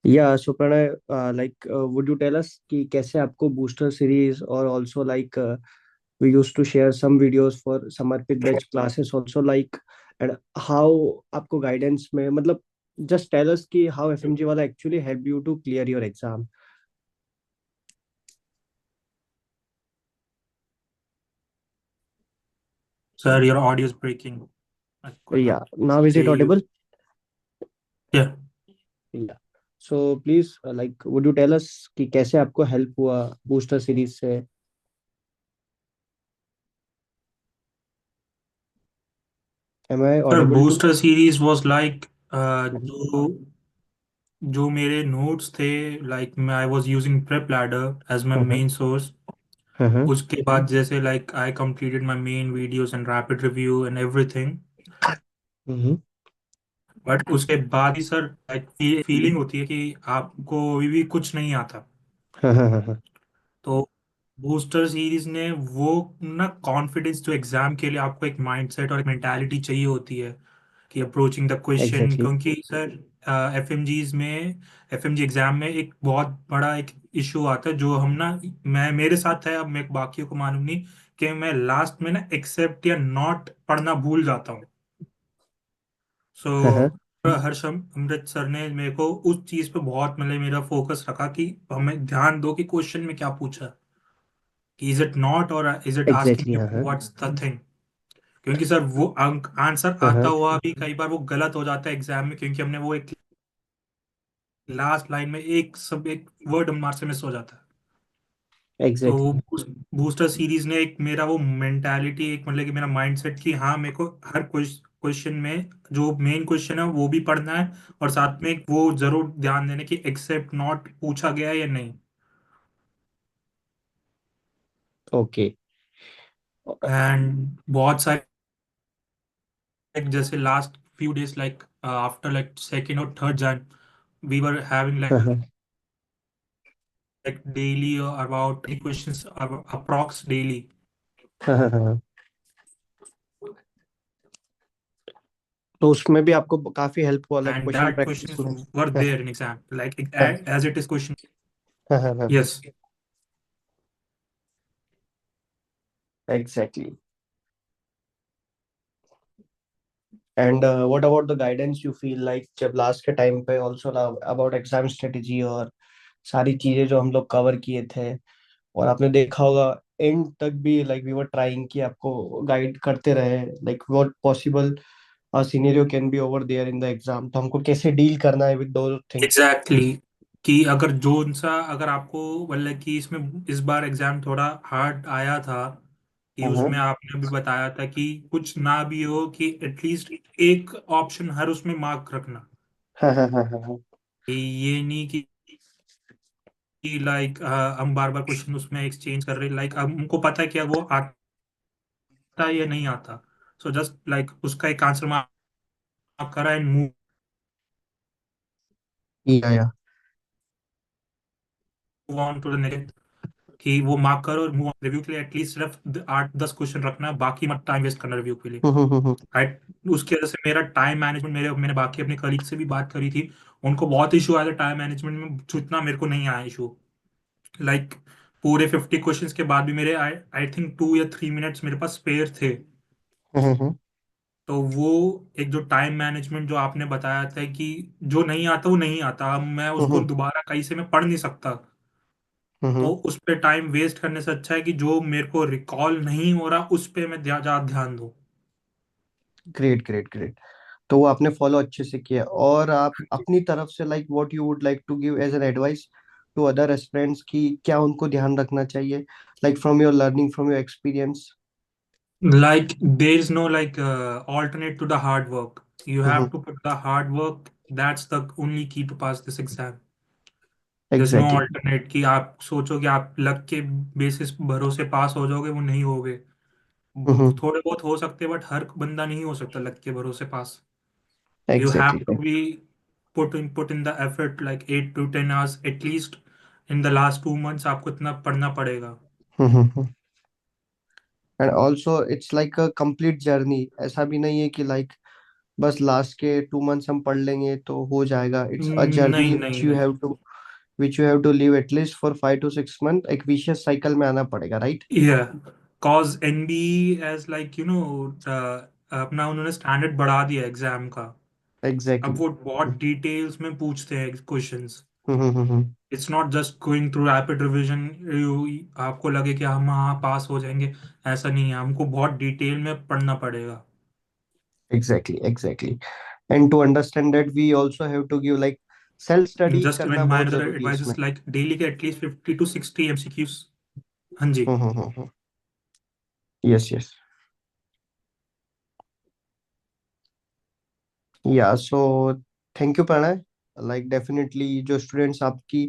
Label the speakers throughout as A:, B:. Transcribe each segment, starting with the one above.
A: या so Pranay, like would you tell us कि कैसे आपको बूस्टर सीरीज और also like we use to share some videos for Samarpit batch classes also like and how आपको guidance में मतलब जस्ट टेल अस कि हाउ एफएमजी वाला actually help you to clear your exam.
B: Sir, your audio is breaking. I could
A: yeah
B: not
A: now is
B: hear
A: it
B: you.
A: Audible?
B: Yeah.
A: Yeah so please like would you tell us कि कैसे आपको help हुआ booster series से? Am I
B: Sir,
A: audible to?
B: booster series was like जो जो मेरे notes थे, like I was using Prep Ladder as my
A: हाँ
B: main source.
A: हाँ
B: उसके बाद जैसे like I completed my main videos and rapid review and everything.
A: हाँ
B: बट उसके बाद ही सर like फीलिंग होती है कि आपको अभी भी कुछ नहीं आता।
A: हाँ हाँ हाँ.
B: तो बूस्टर सीरीज ने वो ना कॉन्फिडेंस जो एग्जाम के लिए आपको एक माइंडसेट और एक मेंटालिटी चाहिए होती है कि अप्रोचिंग द क्वेश्चन,
A: एग्जैक्टली.
B: क्योंकि सर एफएमजीज में एफएमजी एग्जाम में एक बहुत बड़ा एक इशू आता है जो हम ना, मैं मेरे साथ है, अब मैं बाकियों को मालूम नहीं, कि मैं लास्ट में ना एक्सेप्ट या नॉट पढ़ना भूल जाता हूँ। सो
A: हाँ हाँ.
B: हर्षम अमृत सर ने मेरे को उस चीज पे बहुत मतलब मेरा फोकस रखा कि हमें ध्यान दो कि क्वेश्चन में क्या पूछा है, कि इज इट नॉट और इज इट
A: एग्जैक्टली.
B: आस्किंग
A: हाँ हाँ
B: व्हाट्स द थिंग। क्योंकि सर वो अंक आंसर
A: हाँ
B: आता
A: हाँ.
B: हुआ भी कई बार वो गलत हो जाता है एग्जाम में, क्योंकि हमने वो एक लास्ट लाइन में एक वर्ड हमारे से मिस हो जाता है। तो वो
A: एग्जैक्टली.
B: बूस्टर सीरीज ने एक मेरा वो मेंटालिटी, एक मतलब कि मेरा माइंडसेट कि हाँ मेरे को हर क्वेश्चन में जो मेन क्वेश्चन है वो भी पढ़ना है, और साथ में वो जरूर ध्यान देने की एक्सेप्ट नॉट पूछा गया है या नहीं।
A: ओके.
B: एंड बहुत सारे like जैसे last few days like after like second or third Jan we were having
A: हाँ हाँ
B: like daily about 3 questions approx daily,
A: हाँ हाँ हाँ. तो उसमें भी आपको काफी हेल्प हुआ like
B: and
A: question
B: that
A: practice
B: questions
A: में?
B: were
A: हाँ
B: there in exam like
A: हाँ
B: as it is question.
A: हाँ हाँ हाँ.
B: Yes.
A: Exactly. And what about the guidance you feel like जब लास्ट के टाइम पे ऑल्सो अबाउट एग्जाम स्ट्रेटेजी और सारी चीजें जो हम लोग कवर किए थे, और आपने देखा होगा एंड तक भी लाइक वी वर ट्राइंग कि आपको गाइड करते रहे like what possible scenario can be over there in the exam, तो हमको कैसे डील करना है विद दो थिंग्स.
B: Exactly exactly. कि अगर जो सा अगर आपको मतलब कि इसमें इस बार एग्जाम थोड़ा हार्ड आया था, कि
A: हाँ
B: उसमें आपने भी बताया था कि कुछ ना भी हो कि एटलीस्ट एक ऑप्शन हर उसमें मार्क रखना,
A: हाँ हाँ हाँ हाँ हाँ.
B: कि ये नहीं कि लाइक हम बार बार क्वेश्चन उसमें एक्सचेंज कर रहे, लाइक हमको पता है कि वो आता है या नहीं आता। सो जस्ट लाइक उसका एक आंसर मार्क करा एंड मूव
A: या
B: ऑन टू द नेक्स्ट, कि वो मार्क करो और मूव रिव्यू के लिए एटलीस्ट सिर्फ 8-10 क्वेश्चन रखना, बाकी मत टाइम वेस्ट करना रिव्यू के लिए।
A: हम्म.
B: राइट। उसकी वजह से मेरा टाइम मैनेजमेंट, मेरे मैंने बाकी अपने कलीग से भी बात करी थी, उनको बहुत इशू आया था टाइम मैनेजमेंट में, जितना मेरे को नहीं आया इशू। लाइक पूरे 50 क्वेश्चंस के बाद भी मेरे आई आई थिंक 2 या 3 मिनट्स मेरे पास स्पेयर थे।
A: हम्म.
B: तो वो एक जो टाइम मैनेजमेंट जो आपने बताया था कि जो नहीं आता वो नहीं आता, अब मैं उसको
A: हम्म.
B: दोबारा कहीं से मैं पढ़ नहीं सकता, तो
A: हम्म.
B: उस पे टाइम वेस्ट करने से अच्छा है कि जो मेरे को रिकॉल नहीं हो रहा उस पे मैं ज्यादा ध्यान दूं।
A: Great great great. तो वो आपने फॉलो अच्छे से किया, और आप अपनी तरफ से like what you would like to give as an advice to other aspirants कि क्या उनको ध्यान रखना चाहिए like from your learning from your experience?
B: Like there is no like alternate to the hard work. You have
A: hmm.
B: to put the hard work. That's the only key to pass this exam. There's no
A: exactly.
B: alternate कि आप सोचो कि आप luck के basis भरोसे पास हो जाओगे, वो नहीं होगे।
A: हम्म.
B: थोड़े बहुत हो सकते हैं बट हर बंदा नहीं हो सकता लक के भरोसे पास। You have
A: exactly.
B: to be put in the effort like 8 to 10 hours at least in the last 2 months, आपको इतना पढ़ना पड़ेगा।
A: Hmm. And also it's like a complete journey, ऐसा भी नहीं है कि लाइक बस लास्ट के 2 मंथ्स हम पढ़ लेंगे तो हो जाएगा? इट्स अ जर्नी
B: नहीं
A: विच
B: नहीं
A: यू
B: नहीं।
A: Have to, which you have to live at least for 5 to 6 month, एक विशियस साइकिल में आना पड़ेगा, right?
B: Yeah, cause NB as like अपना उन्होंने स्टैंडर्ड बढ़ा दिया एग्जाम का। अब
A: एग्जैक्टली।
B: वो बहुत डिटेल्स में पूछते हैं questions.
A: Hmm.
B: It's not just going through rapid revision, आपको लगे कि हम हाँ पास हो जाएंगे, ऐसा नहीं है, हमको बहुत डिटेल में पढ़ना पड़ेगा।
A: Exactly. And to understand that we also have to give like self study
B: just
A: करना
B: इवन माई
A: बहुत
B: अनदर
A: जरूरी है
B: एडवाइस
A: इसमें।
B: इज लाइक डेली के एटलीस्ट 50 to 60 MCQs। हाँ जी।
A: Yes yes. Yeah so thank you Pranay. Like definitely जो students आपकी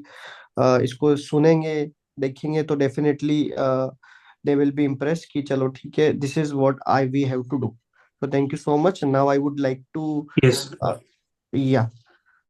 A: इसको सुनेंगे, देखेंगे, तो definitely they will be impress कि चलो ठीक है, this is what I we have to do. So thank you so much. Now I would like to
B: yes.
A: या